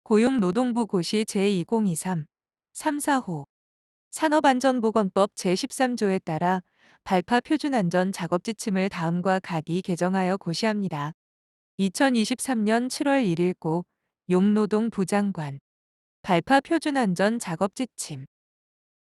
고용노동부 고시 제2023 3-4호 산업안전보건법 제13조에 따라 발파 표준안전 작업지침을 다음과 같이 개정하여 고시합니다. 2023년 7월 1일 고 용노동부 장관 발파 표준안전 작업지침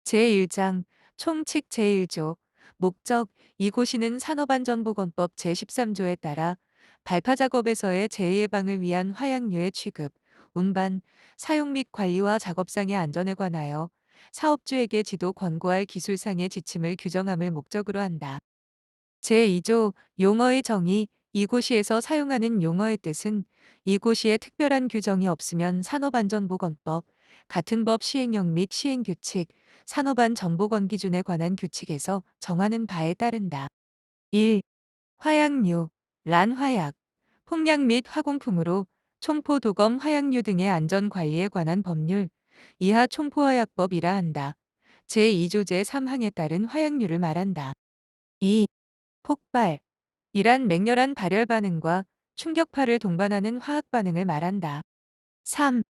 제1장 총칙 제1조 목적 이 고시는 산업안전보건법 제13조에 따라 발파 작업에서의 재해 예방을 위한 화약류의 취급, 운반, 사용 및 관리와 작업상의 안전에 관하여 사업주에게 지도 권고할 기술상의 지침을 규정함을 목적으로 한다. 제2조 용어의 정의 이 고시에서 사용하는 용어의 뜻은 이 고시에 특별한 규정이 없으면 산업안전보건법, 같은 법 시행령 및 시행규칙, 산업안 정보건 기준에 관한 규칙에서 정하는 바에 따른다. 1. 화약류, 란 화약, 폭약 및 화공품으로 총포 도검 화약류 등의 안전관리에 관한 법률, 이하 총포화약법이라 한다. 제2조 제3항에 따른 화약류를 말한다. 2. 폭발, 이란 맹렬한 발열 반응과 충격파를 동반하는 화학 반응을 말한다. 3.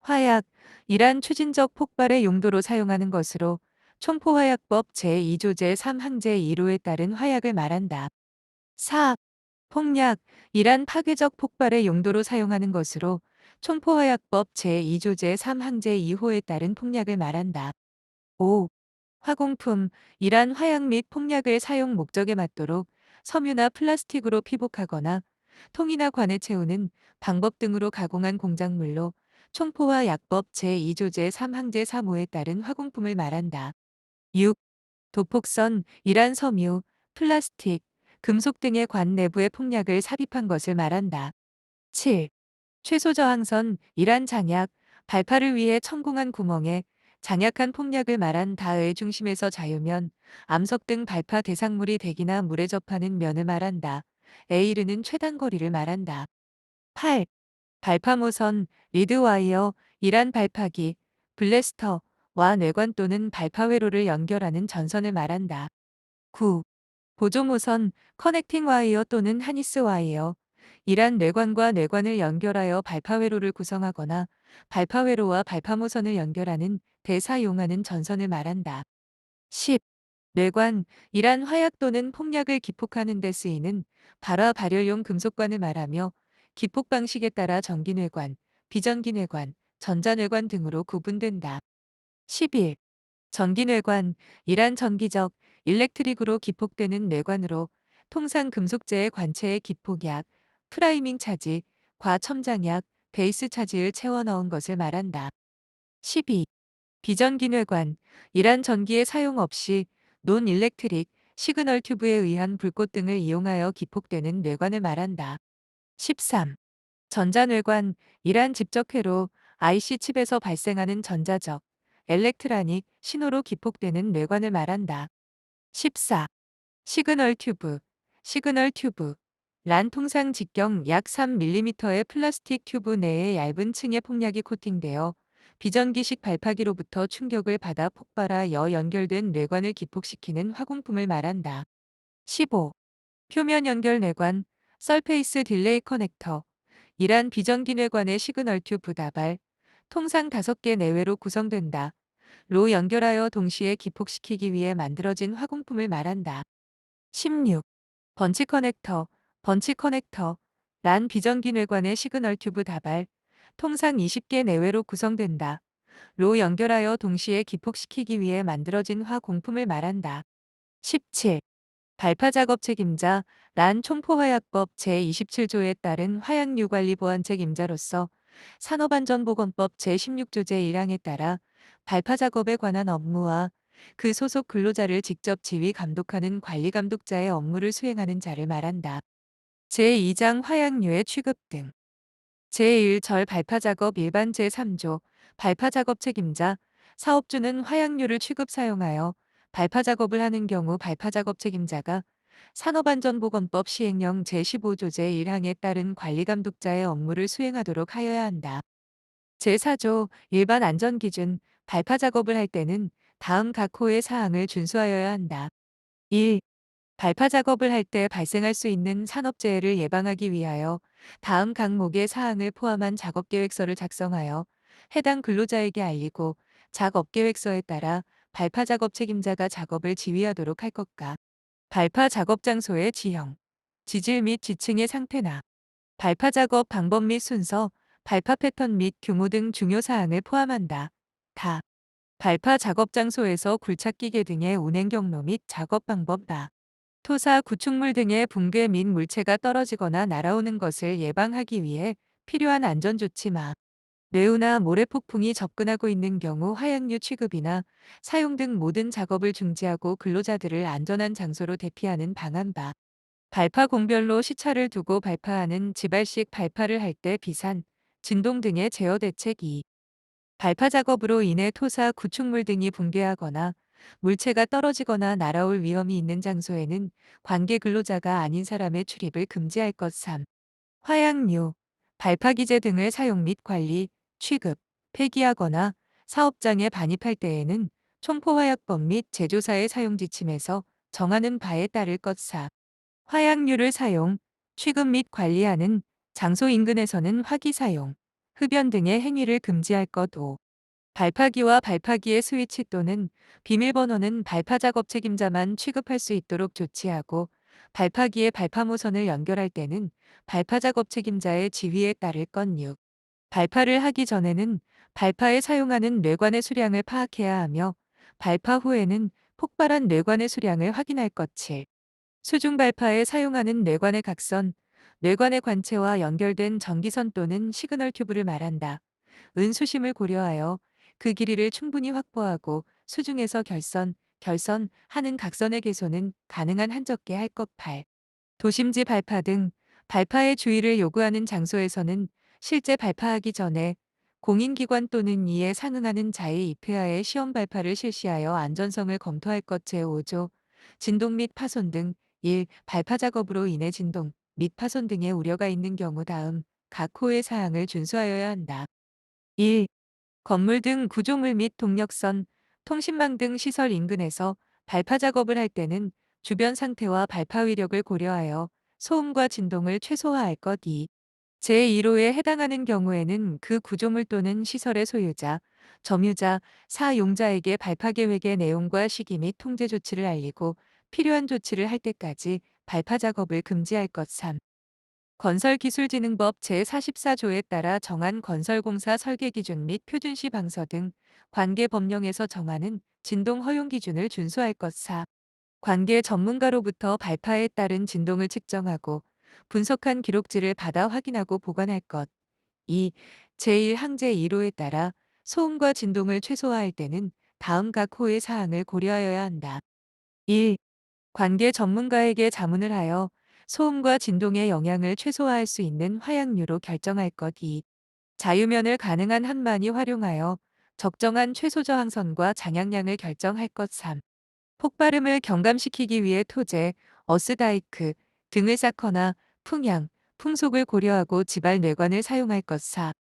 화약, 이란 추진적 폭발의 용도로 사용하는 것으로 총포화약법 제2조 제3항 제1호에 따른 화약을 말한다. 4. 폭약, 이란 파괴적 폭발의 용도로 사용하는 것으로 총포화약법 제2조 제3항 제2호에 따른 폭약을 말한다. 5. 화공품, 이란 화약 및 폭약을 사용 목적에 맞도록 섬유나 플라스틱으로 피복하거나 통이나 관에 채우는 방법 등으로 가공한 공작물로 총포화 약법 제2조 제3항 제3호에 따른 화공품을 말한다. 6. 도폭선, 이란 섬유, 플라스틱, 금속 등의 관 내부에 폭약을 삽입한 것을 말한다. 7. 최소 저항선, 이란 장약, 발파를 위해 천공한 구멍에 장약한 폭약을 말한 다의 중심에서 자유면, 암석 등 발파 대상물이 대기나 물에 접하는 면을 말한다. 에 이르는 최단 거리를 말한다. 8. 발파모선, 리드와이어, 이란 발파기, 블래스터와 뇌관 또는 발파 회로를 연결하는 전선을 말한다. 9. 보조모선, 커넥팅 와이어 또는 하니스 와이어, 이란 뇌관과 뇌관을 연결하여 발파회로를 구성하거나 발파회로와 발파모선을 연결하는 데 사용하는 전선을 말한다. 10. 뇌관, 이란 화약 또는 폭약을 기폭하는 데 쓰이는 발화 발열용 금속관을 말하며 기폭 방식에 따라 전기뇌관, 비전기뇌관, 전자뇌관 등으로 구분된다. 11. 전기뇌관, 이란 전기적, 일렉트릭으로 기폭되는 뇌관으로 통상 금속재의 관체에 기폭약, 프라이밍 차지, 과첨장약, 베이스 차지를 채워 넣은 것을 말한다. 12. 비전기뇌관, 이란 전기의 사용 없이 논 일렉트릭, 시그널 튜브에 의한 불꽃 등을 이용하여 기폭되는 뇌관을 말한다. 13. 전자뇌관, 이란 집적회로, IC 칩에서 발생하는 전자적, 엘렉트라닉, 신호로 기폭되는 뇌관을 말한다. 14. 시그널 튜브, 시그널 튜브, 란 통상 직경 약 3mm의 플라스틱 튜브 내에 얇은 층의 폭약이 코팅되어 비전기식 발파기로부터 충격을 받아 폭발하여 연결된 뇌관을 기폭시키는 화공품을 말한다. 15. 표면 연결 뇌관, 설페이스 딜레이 커넥터, 이란 비전기 뇌관의 시그널 튜브 다발, 통상 5개 내외로 구성된다. 로 연결하여 동시에 기폭시키기 위해 만들어진 화공품을 말한다. 16. 번치 커넥터, 번치 커넥터, 란 비전기 뇌관의 시그널 튜브 다발, 통상 20개 내외로 구성된다. 로 연결하여 동시에 기폭시키기 위해 만들어진 화공품을 말한다. 17. 발파 작업 책임자, 란 총포화약법 제27조에 따른 화약류 관리 보안 책임자로서 산업안전보건법 제16조 제1항에 따라 발파 작업에 관한 업무와 그 소속 근로자를 직접 지휘 감독하는 관리 감독자의 업무를 수행하는 자를 말한다. 제2장 화약류의 취급 등 제1절 발파 작업 일반 제3조 발파 작업 책임자 사업주는 화약류를 취급 사용하여 발파 작업을 하는 경우 발파 작업 책임자가 산업안전보건법 시행령 제15조 제1항에 따른 관리감독자의 업무를 수행하도록 하여야 한다. 제4조 일반 안전기준 발파 작업을 할 때는 다음 각 호의 사항을 준수하여야 한다. 1. 발파 작업을 할 때 발생할 수 있는 산업재해를 예방하기 위하여 다음 항목의 사항을 포함한 작업계획서를 작성하여 해당 근로자에게 알리고 작업계획서에 따라 발파 작업 책임자가 작업을 지휘하도록 할 것과 발파 작업 장소의 지형, 지질 및 지층의 상태나 발파 작업 방법 및 순서, 발파 패턴 및 규모 등 중요 사항을 포함한다. 다. 발파 작업 장소에서 굴착 기계 등의 운행 경로 및 작업 방법 다. 토사, 구축물 등의 붕괴 및 물체가 떨어지거나 날아오는 것을 예방하기 위해 필요한 안전조치 마. 뇌우나 모래폭풍이 접근하고 있는 경우 화약류 취급이나 사용 등 모든 작업을 중지하고 근로자들을 안전한 장소로 대피하는 방안 바. 발파 공별로 시차를 두고 발파하는 지발식 발파를 할 때 비산, 진동 등의 제어 대책 2. 발파 작업으로 인해 토사, 구축물 등이 붕괴하거나 물체가 떨어지거나 날아올 위험이 있는 장소에는 관계 근로자가 아닌 사람의 출입을 금지할 것 3. 화약류, 발파 기제 등을 사용 및 관리, 취급, 폐기하거나 사업장에 반입할 때에는 총포화약법 및 제조사의 사용 지침에서 정하는 바에 따를 것 4. 화약류를 사용, 취급 및 관리하는 장소 인근에서는 화기 사용, 흡연 등의 행위를 금지할 것 5. 발파기와 발파기의 스위치 또는 비밀번호는 발파 작업 책임자만 취급할 수 있도록 조치하고 발파기의 발파 모선을 연결할 때는 발파 작업 책임자의 지휘에 따를 것 6. 발파를 하기 전에는 발파에 사용하는 뇌관의 수량을 파악해야 하며 발파 후에는 폭발한 뇌관의 수량을 확인할 것 7. 수중 발파에 사용하는 뇌관의 각선, 뇌관의 관체와 연결된 전기선 또는 시그널 튜브를 말한다. 은수심을 고려하여 그 길이를 충분히 확보하고 수중에서 결선하는 각선의 개소는 가능한 한 적게 할 것 8. 도심지 발파 등 발파의 주의를 요구하는 장소에서는 실제 발파하기 전에 공인기관 또는 이에 상응하는 자의 입회하에 시험 발파를 실시하여 안전성을 검토할 것 제5조 진동 및 파손 등 1. 발파 작업으로 인해 진동 및 파손 등의 우려가 있는 경우 다음 각 호의 사항을 준수하여야 한다. 1. 건물 등 구조물 및 동력선, 통신망 등 시설 인근에서 발파 작업을 할 때는 주변 상태와 발파 위력을 고려하여 소음과 진동을 최소화할 것 2. 제1호에 해당하는 경우에는 그 구조물 또는 시설의 소유자, 점유자, 사용자에게 발파 계획의 내용과 시기 및 통제 조치를 알리고 필요한 조치를 할 때까지 발파 작업을 금지할 것 3. 건설기술진흥법 제44조에 따라 정한 건설공사 설계 기준 및 표준시 방서 등 관계 법령에서 정하는 진동 허용 기준을 준수할 것 4. 관계 전문가로부터 발파에 따른 진동을 측정하고 분석한 기록지를 받아 확인하고 보관할 것. 2. 제1항제 1호에 따라 소음과 진동을 최소화할 때는 다음 각 호의 사항을 고려하여야 한다. 1. 관계 전문가에게 자문을 하여 소음과 진동의 영향을 최소화할 수 있는 화약류로 결정할 것 2. 자유면을 가능한 한 많이 활용하여 적정한 최소 저항선과 장약량을 결정할 것 3. 폭발음을 경감시키기 위해 토제, 어스다이크 등을 쌓거나 풍향, 풍속을 고려하고 지발 뇌관을 사용할 것 4.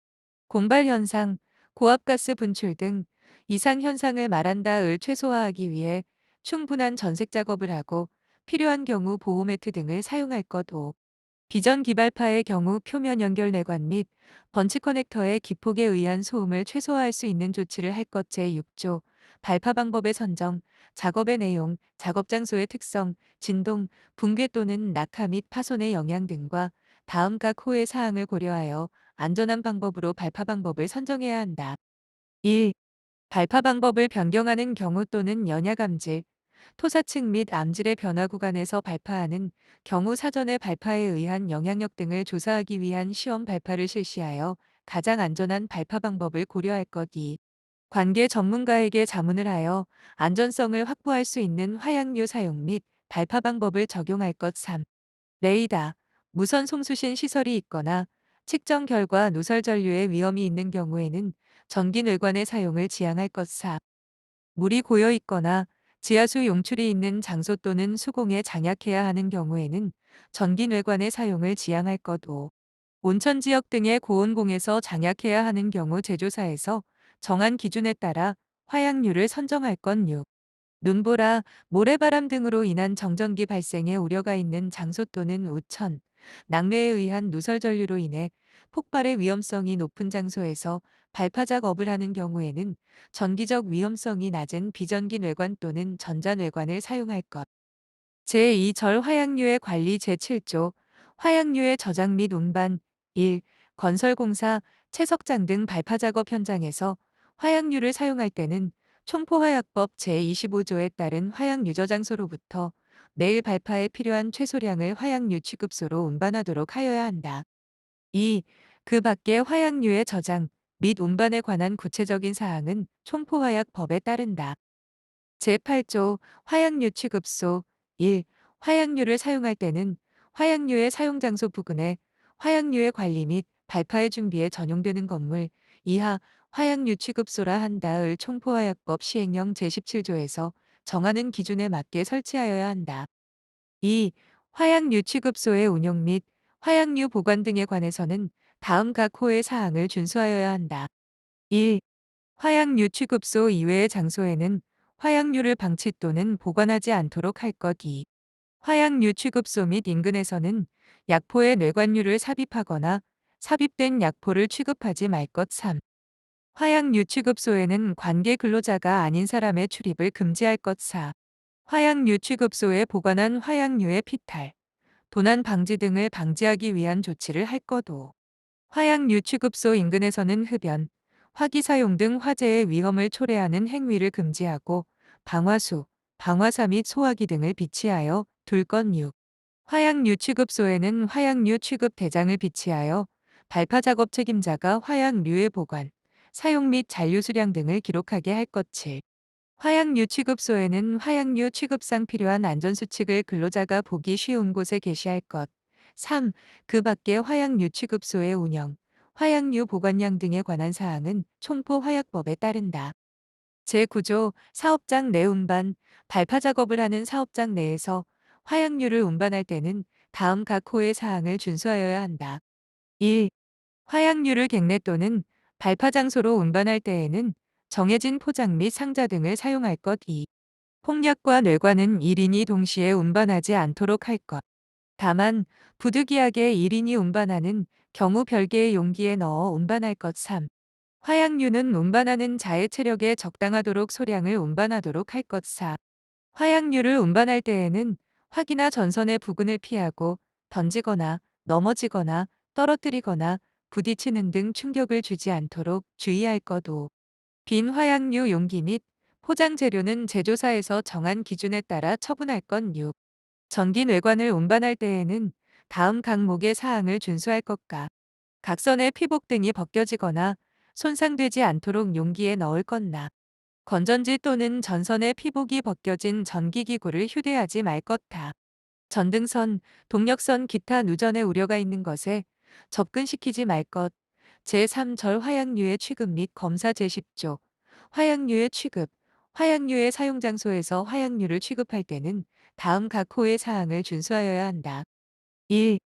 공발 현상, 고압가스 분출 등 이상 현상을 말한다을 최소화하기 위해 충분한 전색 작업을 하고 필요한 경우 보호 매트 등을 사용할 것 5. 비전 기발파의 경우 표면 연결 내관 및 번치 커넥터의 기폭에 의한 소음을 최소화할 수 있는 조치를 할 것 제6조 발파 방법의 선정, 작업의 내용, 작업 장소의 특성, 진동, 붕괴 또는 낙하 및 파손의 영향 등과 다음 각 호의 사항을 고려하여 안전한 방법으로 발파 방법을 선정해야 한다. 1. 발파 방법을 변경하는 경우 또는 연야감질, 토사층 및 암질의 변화 구간에서 발파하는 경우 사전에 발파에 의한 영향력 등을 조사하기 위한 시험 발파를 실시하여 가장 안전한 발파 방법을 고려할 것 2. 관계 전문가에게 자문을 하여 안전성을 확보할 수 있는 화약류 사용 및 발파 방법을 적용할 것 3. 레이더, 무선 송수신 시설이 있거나 측정 결과 누설 전류의 위험이 있는 경우에는 전기 뇌관의 사용을 지양할 것 4. 물이 고여 있거나 지하수 용출이 있는 장소 또는 수공에 장약해야 하는 경우에는 전기 뇌관의 사용을 지양할 것 5. 온천 지역 등의 고온공에서 장약해야 하는 경우 제조사에서 정한 기준에 따라 화약류를 선정할 것 6. 눈보라, 모래바람 등으로 인한 정전기 발생의 우려가 있는 장소 또는 우천, 낙뢰에 의한 누설 전류로 인해 폭발의 위험성이 높은 장소에서 발파 작업을 하는 경우에는 전기적 위험성이 낮은 비전기 뇌관 또는 전자뇌관을 사용할 것. 제2절 화약류의 관리 제7조 화약류의 저장 및 운반 1. 건설공사, 채석장 등 발파 작업 현장에서 화약류를 사용할 때는 총포화약법 제25조에 따른 화약유 저장소로부터 매일 발파에 필요한 최소량을 화약유 취급소로 운반하도록 하여야 한다. 2. 그 밖의 화약류의 저장 및 운반에 관한 구체적인 사항은 총포화약법에 따른다. 제8조 화약류 취급소 1. 화약류를 사용할 때는 화약류의 사용장소 부근에 화약류의 관리 및 발파의 준비에 전용되는 건물 이하 화약류 취급소라 한다을 총포화약법 시행령 제17조에서 정하는 기준에 맞게 설치하여야 한다. 2. 화약류 취급소의 운용 및 화약류 보관 등에 관해서는 다음 각 호의 사항을 준수하여야 한다. 1. 화약류 취급소 이외의 장소에는 화약류를 방치 또는 보관하지 않도록 할 것. 2. 화약류 취급소 및 인근에서는 약포에 뇌관류를 삽입하거나 삽입된 약포를 취급하지 말 것. 3. 화약류 취급소에는 관계 근로자가 아닌 사람의 출입을 금지할 것. 4. 화약류 취급소에 보관한 화약류의 피탈, 도난 방지 등을 방지하기 위한 조치를 할 것. 5. 화약류 취급소 인근에서는 흡연, 화기 사용 등 화재의 위험을 초래하는 행위를 금지하고 방화수, 방화사 및 소화기 등을 비치하여 둘 것. 6. 화약류 취급소에는 화약류 취급 대장을 비치하여 발파 작업 책임자가 화약류의 보관, 사용 및 잔류 수량 등을 기록하게 할 것. 7. 화약류 취급소에는 화약류 취급상 필요한 안전수칙을 근로자가 보기 쉬운 곳에 게시할 것. 3. 그 밖의 화약류 취급소의 운영, 화약류 보관량 등에 관한 사항은 총포화약법에 따른다. 제9조 사업장 내 운반, 발파 작업을 하는 사업장 내에서 화약류를 운반할 때는 다음 각 호의 사항을 준수하여야 한다. 1. 화약류를 객내 또는 발파 장소로 운반할 때에는 정해진 포장 및 상자 등을 사용할 것. 2. 폭약과 뇌관은 1인이 동시에 운반하지 않도록 할 것. 다만 부득이하게 1인이 운반하는 경우 별개의 용기에 넣어 운반할 것. 3. 화약류는 운반하는 자의 체력에 적당하도록 소량을 운반하도록 할 것. 4. 화약류를 운반할 때에는 화기나 전선의 부근을 피하고 던지거나 넘어지거나 떨어뜨리거나 부딪히는 등 충격을 주지 않도록 주의할 것. 5. 빈 화약류 용기 및 포장 재료는 제조사에서 정한 기준에 따라 처분할 것. 6. 전기 뇌관을 운반할 때에는 다음 항목의 사항을 준수할 것과 각선의 피복 등이 벗겨지거나 손상되지 않도록 용기에 넣을 것나 건전지 또는 전선의 피복이 벗겨진 전기기구를 휴대하지 말 것다. 전등선, 동력선 기타 누전의 우려가 있는 것에 접근시키지 말 것. 제3절 화약류의 취급 및 검사 제10조 화약류의 취급, 화약류의 사용장소에서 화약류를 취급할 때는 다음 각 호의 사항을 준수하여야 한다. 1.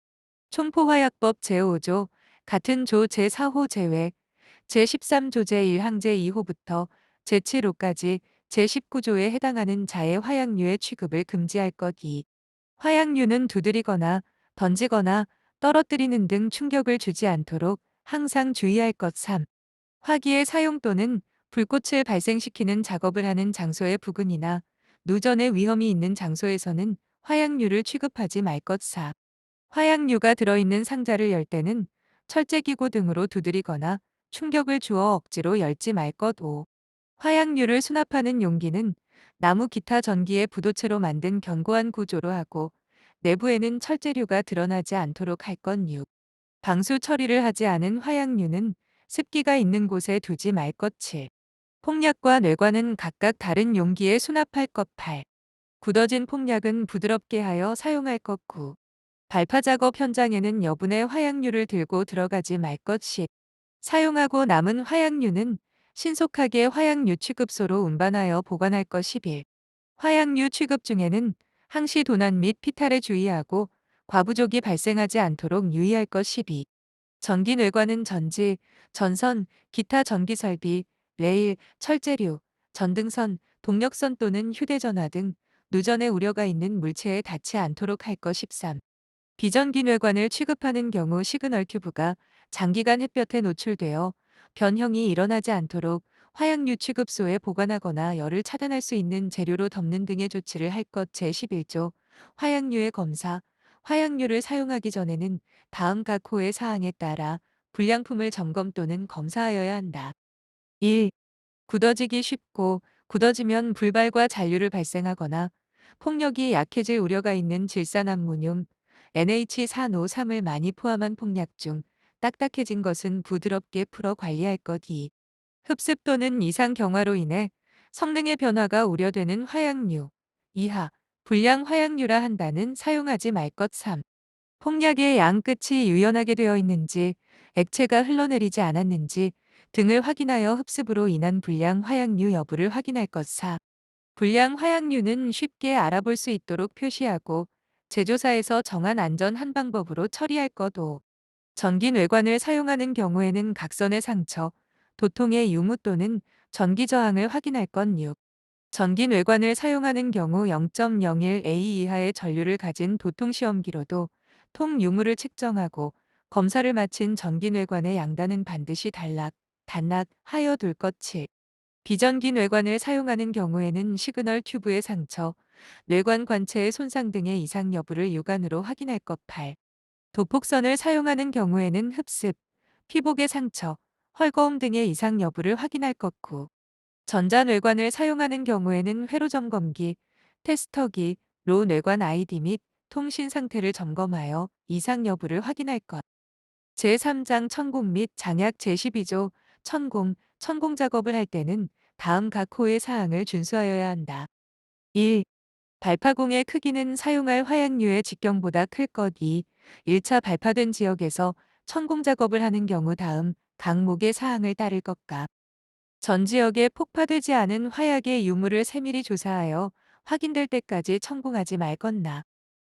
총포화약법 제5조 같은 조 제4호 제외 제13조 제1항 제2호부터 제7호까지 제19조에 해당하는 자의 화약류의 취급을 금지할 것. 2. 화약류는 두드리거나 던지거나 떨어뜨리는 등 충격을 주지 않도록 항상 주의할 것. 3. 화기의 사용 또는 불꽃을 발생시키는 작업을 하는 장소의 부근이나 누전의 위험이 있는 장소에서는 화약류를 취급하지 말 것. 4. 화약류가 들어있는 상자를 열 때는 철제기구 등으로 두드리거나 충격을 주어 억지로 열지 말 것. 5. 화약류를 수납하는 용기는 나무 기타 전기의 부도체로 만든 견고한 구조로 하고 내부에는 철재료가 드러나지 않도록 할 것. 6. 방수 처리를 하지 않은 화약류는 습기가 있는 곳에 두지 말 것. 7. 폭약과 뇌관은 각각 다른 용기에 수납할 것. 8. 굳어진 폭약은 부드럽게 하여 사용할 것. 9. 발파 작업 현장에는 여분의 화약류를 들고 들어가지 말 것. 10. 사용하고 남은 화약류는 신속하게 화약류 취급소로 운반하여 보관할 것. 11. 화약류 취급 중에는 항시 도난 및 피탈에 주의하고 과부족이 발생하지 않도록 유의할 것. 12. 전기 뇌관은 전지, 전선, 기타 전기 설비, 레일, 철재료, 전등선, 동력선 또는 휴대전화 등 누전의 우려가 있는 물체에 닿지 않도록 할 것. 13. 비전기뇌관을 취급하는 경우 시그널 튜브가 장기간 햇볕에 노출되어 변형이 일어나지 않도록 화약류 취급소에 보관하거나 열을 차단할 수 있는 재료로 덮는 등의 조치를 할 것. 제11조 화약류의 검사. 화약류를 사용하기 전에는 다음 각 호의 사항에 따라 불량품을 점검 또는 검사하여야 한다. 1. 굳어지기 쉽고 굳어지면 불발과 잔류를 발생하거나 폭력이 약해질 우려가 있는 질산암모늄, NH4NO3을 많이 포함한 폭약 중 딱딱해진 것은 부드럽게 풀어 관리할 것. 2. 흡습 또는 이상 경화로 인해 성능의 변화가 우려되는 화약류, 이하, 불량 화약류라 한다는 사용하지 말 것. 3. 폭약의 양 끝이 유연하게 되어 있는지, 액체가 흘러내리지 않았는지 등을 확인하여 흡습으로 인한 불량 화약류 여부를 확인할 것. 4. 불량 화약류는 쉽게 알아볼 수 있도록 표시하고 제조사에서 정한 안전한 방법으로 처리할 것. 5. 전기 뇌관을 사용하는 경우에는 각선의 상처, 도통의 유무 또는 전기 저항을 확인할 것. 6. 전기 뇌관을 사용하는 경우 0.01A 이하의 전류를 가진 도통 시험기로도 통 유무를 측정하고 검사를 마친 전기 뇌관의 양단은 반드시 단락하여 둘 것. 7. 비전기 뇌관을 사용하는 경우에는 시그널 튜브의 상처, 뇌관 관체의 손상 등의 이상 여부를 육안으로 확인할 것. 8. 도폭선을 사용하는 경우에는 흡습, 피복의 상처, 헐거움 등의 이상 여부를 확인할 것. 9. 전자뇌관을 사용하는 경우에는 회로 점검기, 테스터기, 로 뇌관 아이디 및 통신 상태를 점검하여 이상 여부를 확인할 것. 제3장 천공 및 장약 제12조 천공 작업을 할 때는 다음 각 호의 사항을 준수하여야 한다. 1. 발파공의 크기는 사용할 화약류의 직경보다 클 것. 2. 1차 발파된 지역에서 천공 작업을 하는 경우 다음 각목의 사항을 따를 것과 전 지역에 폭파되지 않은 화약의 유무를 세밀히 조사하여 확인될 때까지 천공하지 말 것나.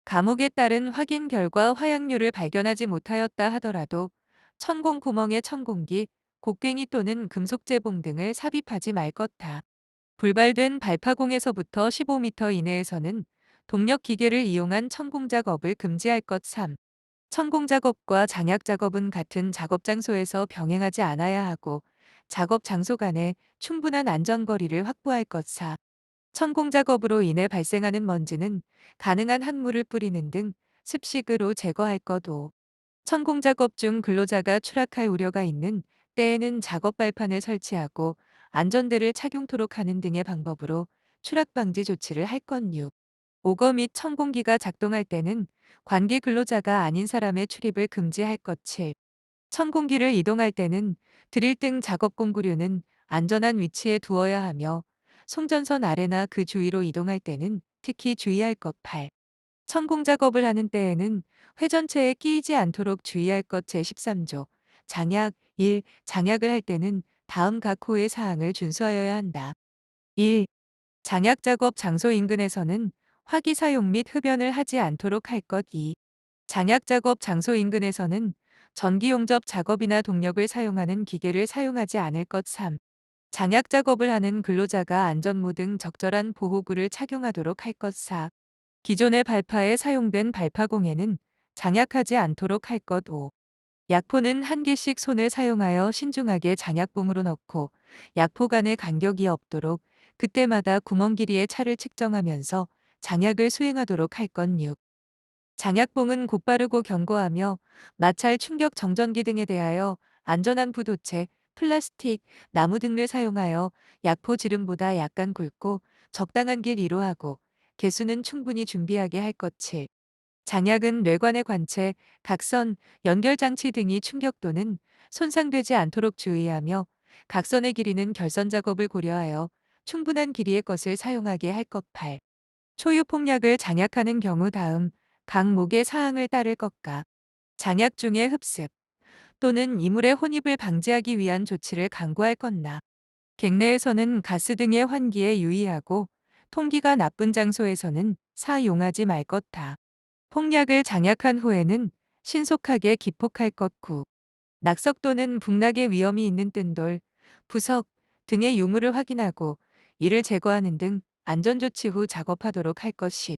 감옥에 따른 확인 결과 화약류를 발견하지 못하였다 하더라도 천공 구멍에 천공기, 곡괭이 또는 금속 재봉 등을 삽입하지 말 것다. 불발된 발파공에서부터 15m 이내에서는 동력 기계를 이용한 천공 작업을 금지할 것. 3. 천공 작업과 장약 작업은 같은 작업 장소에서 병행하지 않아야 하고 작업 장소 간에 충분한 안전거리를 확보할 것. 4. 천공 작업으로 인해 발생하는 먼지는 가능한 한물을 뿌리는 등 습식으로 제거할 것. 5. 천공 작업 중 근로자가 추락할 우려가 있는 때에는 작업 발판을 설치하고 안전대를 착용토록 하는 등의 방법으로 추락 방지 조치를 할 것. 6. 오거 및 천공기가 작동할 때는 관계 근로자가 아닌 사람의 출입을 금지할 것. 7. 천공기를 이동할 때는 드릴 등 작업 공구류는 안전한 위치에 두어야 하며 송전선 아래나 그 주위로 이동할 때는 특히 주의할 것. 8. 천공 작업을 하는 때에는 회전체에 끼이지 않도록 주의할 것. 제13조 장약 1. 장약을 할 때는 다음 각 호의 사항을 준수하여야 한다. 1. 장약 작업 장소 인근에서는 화기 사용 및 흡연을 하지 않도록 할 것. 2. 장약 작업 장소 인근에서는 전기 용접 작업이나 동력을 사용하는 기계를 사용하지 않을 것. 3. 장약 작업을 하는 근로자가 안전모 등 적절한 보호구를 착용하도록 할 것. 4. 기존의 발파에 사용된 발파공에는 장약하지 않도록 할 것. 5. 약포는 한 개씩 손을 사용하여 신중하게 장약봉으로 넣고 약포 간의 간격이 없도록 그때마다 구멍 길이의 차를 측정하면서 장약을 수행하도록 할 것. 6. 장약봉은 곧바르고 견고하며 마찰 충격 정전기 등에 대하여 안전한 부도체, 플라스틱, 나무 등을 사용하여 약포 지름보다 약간 굵고 적당한 길이로 하고 개수는 충분히 준비하게 할 것. 7. 장약은 뇌관의 관체, 각선, 연결장치 등이 충격 또는 손상되지 않도록 주의하며 각선의 길이는 결선 작업을 고려하여 충분한 길이의 것을 사용하게 할 것. 8. 초유 폭약을 장약하는 경우 다음 각 목의 사항을 따를 것과 장약 중의 흡습 또는 이물의 혼입을 방지하기 위한 조치를 강구할 것나. 객내에서는 가스 등의 환기에 유의하고 통기가 나쁜 장소에서는 사용하지 말 것다. 폭약을 장약한 후에는 신속하게 기폭할 것. 9. 낙석 또는 북락의 위험이 있는 뜬돌, 부석 등의 유물을 확인하고 이를 제거하는 등 안전조치 후 작업하도록 할 것. 10.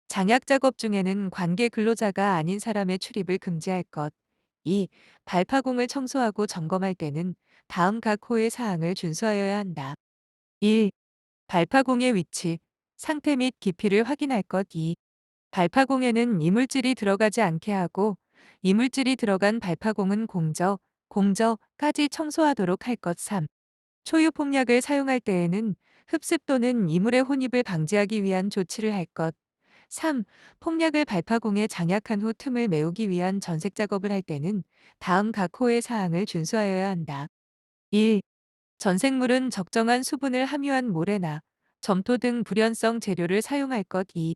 장약 작업 중에는 관계 근로자가 아닌 사람의 출입을 금지할 것. 2. 발파공을 청소하고 점검할 때는 다음 각 호의 사항을 준수하여야 한다. 1. 발파공의 위치, 상태 및 깊이를 확인할 것. 2. 발파공에는 이물질이 들어가지 않게 하고 이물질이 들어간 발파공은 공저까지 청소하도록 할 것. 3. 초유 폭약을 사용할 때에는 흡습 또는 이물의 혼입을 방지하기 위한 조치를 할 것. 3. 폭약을 발파공에 장약한 후 틈을 메우기 위한 전색 작업을 할 때는 다음 각 호의 사항을 준수하여야 한다. 1. 전색물은 적정한 수분을 함유한 모래나 점토 등 불연성 재료를 사용할 것. 2.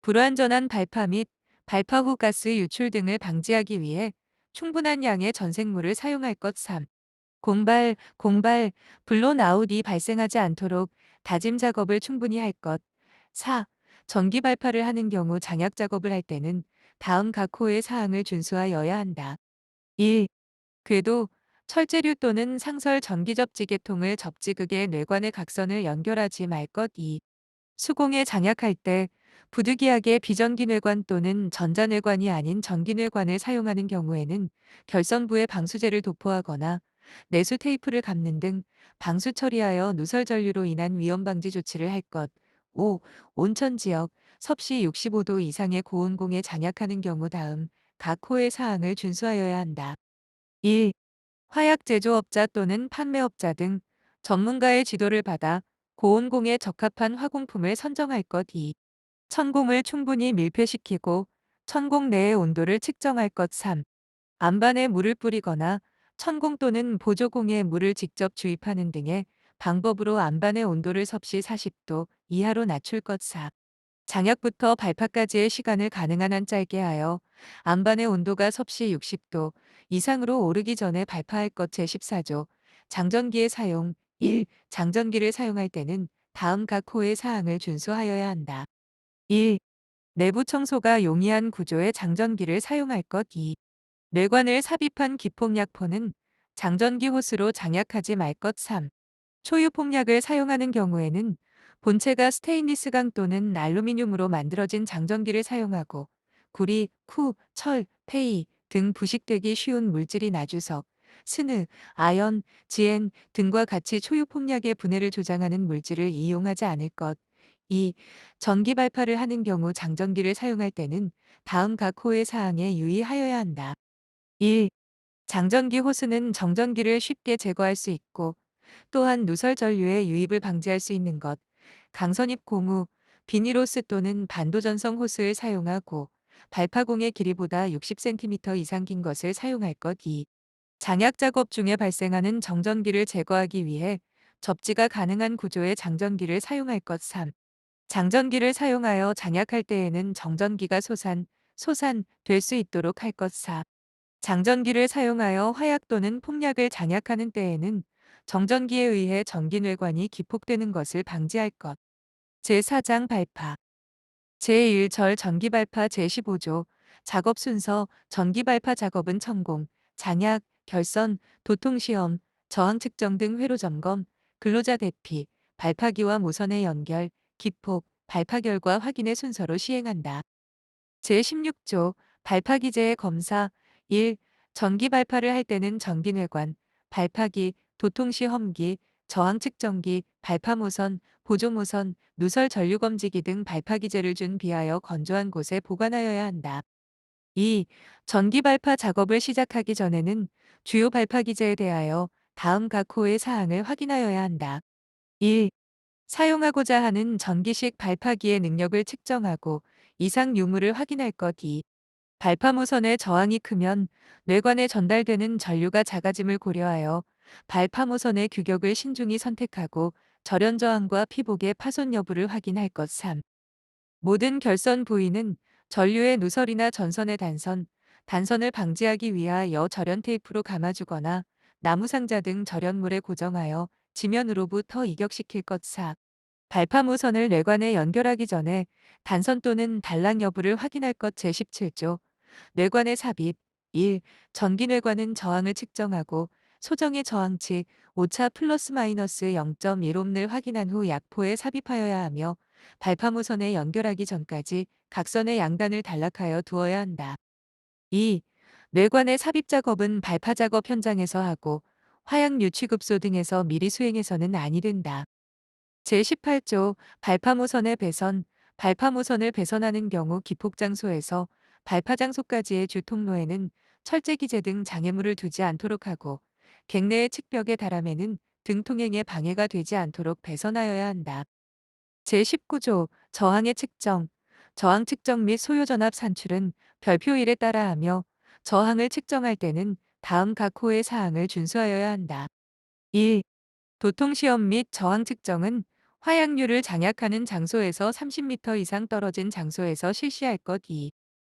불완전한 발파 및 발파 후 가스 유출 등을 방지하기 위해 충분한 양의 전색물을 사용할 것. 3. 공발, 블론아웃이 발생하지 않도록 다짐 작업을 충분히 할 것. 4. 전기 발파를 하는 경우 장약 작업을 할 때는 다음 각 호의 사항을 준수하여야 한다. 1. 궤도, 철제류 또는 상설 전기 접지계통을 접지극의 뇌관의 각선을 연결하지 말 것. 2. 수공에 장약할 때 부득이하게 비전기뇌관 또는 전자뇌관이 아닌 전기뇌관을 사용하는 경우에는 결선부에 방수제를 도포하거나 내수 테이프를 감는 등 방수 처리하여 누설 전류로 인한 위험 방지 조치를 할 것. 5. 온천 지역, 섭씨 65도 이상의 고온공에 장약하는 경우 다음 각 호의 사항을 준수하여야 한다. 1. 화약 제조업자 또는 판매업자 등 전문가의 지도를 받아 고온공에 적합한 화공품을 선정할 것. 2. 천공을 충분히 밀폐시키고 천공 내의 온도를 측정할 것. 3. 안반에 물을 뿌리거나 천공 또는 보조공에 물을 직접 주입하는 등의 방법으로 안반의 온도를 섭씨 40도 이하로 낮출 것. 4. 장약부터 발파까지의 시간을 가능한 한 짧게 하여 안반의 온도가 섭씨 60도 이상으로 오르기 전에 발파할 것. 제14조 장전기의 사용. 1. 장전기를 사용할 때는 다음 각 호의 사항을 준수하여야 한다. 1. 내부 청소가 용이한 구조의 장전기를 사용할 것. 2. 뇌관을 삽입한 기폭약포는 장전기 호스로 장약하지 말 것. 3. 초유 폭약을 사용하는 경우에는 본체가 스테인리스강 또는 알루미늄으로 만들어진 장전기를 사용하고 구리, 철, 폐이 등 부식되기 쉬운 물질이 나주석, 스느, 아연, 지엔 등과 같이 초유 폭약의 분해를 조장하는 물질을 이용하지 않을 것. 2. 전기 발파를 하는 경우 장전기를 사용할 때는 다음 각 호의 사항에 유의하여야 한다. 1. 장전기 호스는 정전기를 쉽게 제거할 수 있고 또한 누설 전류의 유입을 방지할 수 있는 것, 강선입 고무, 비닐호스 또는 반도전성 호스를 사용하고 발파공의 길이보다 60cm 이상 긴 것을 사용할 것. 2. 장약 작업 중에 발생하는 정전기를 제거하기 위해 접지가 가능한 구조의 장전기를 사용할 것. 3. 장전기를 사용하여 장약할 때에는 정전기가 될 수 있도록 할 것. 4. 장전기를 사용하여 화약 또는 폭약을 장약하는 때에는 정전기에 의해 전기뇌관이 기폭되는 것을 방지할 것. 제4장 발파. 제1절 전기발파 제15조 작업 순서 전기발파 작업은 천공, 장약, 결선, 도통시험, 저항 측정 등 회로 점검, 근로자 대피, 발파기와 무선의 연결, 기폭, 발파 결과 확인의 순서로 시행한다. 제16조 발파기제의 검사. 1. 전기 발파를 할 때는 전기뇌관, 발파기, 도통시 험기, 저항 측정기, 발파모선, 보조모선, 누설 전류검지기 등 발파기제를 준비하여 건조한 곳에 보관하여야 한다. 2. 전기 발파 작업을 시작하기 전에는 주요 발파기제에 대하여 다음 각 호의 사항을 확인하여야 한다. 1. 사용하고자 하는 전기식 발파기의 능력을 측정하고 이상 유무를 확인할 것. 2. 발파무선의 저항이 크면 뇌관에 전달되는 전류가 작아짐을 고려하여 발파무선의 규격을 신중히 선택하고 절연 저항과 피복의 파손 여부를 확인할 것. 3. 모든 결선 부위는 전류의 누설이나 전선의 단선을 방지하기 위하여 절연 테이프로 감아주거나 나무 상자 등 절연물에 고정하여 지면으로부터 이격시킬 것. 4. 발파무선을 뇌관에 연결하기 전에 단선 또는 단락 여부를 확인할 것. 제17조 뇌관의 삽입. 1. 전기뇌관은 저항을 측정하고 소정의 저항치 오차 플러스 마이너스 0.1옴을 확인한 후 약포에 삽입하여야 하며 발파무선에 연결하기 전까지 각선의 양단을 단락하여 두어야 한다. 2. 뇌관의 삽입 작업은 발파 작업 현장에서 하고 화약 유취급소 등에서 미리 수행해서는 아니 된다. 제18조 발파무선의 배선. 발파무선을 배선하는 경우 기폭장소에서 발파장소까지의 주통로에는 철제기재 등 장애물을 두지 않도록 하고 객내의 측벽에 달함에는 등통행에 방해가 되지 않도록 배선하여야 한다. 제19조 저항의 측정. 저항 측정 및 소요전압 산출은 별표일에 따라 하며 저항을 측정할 때는 다음 각 호의 사항을 준수하여야 한다. 1. 도통시험 및 저항 측정은 화약류를 장약하는 장소에서 30m 이상 떨어진 장소에서 실시할 것. 2.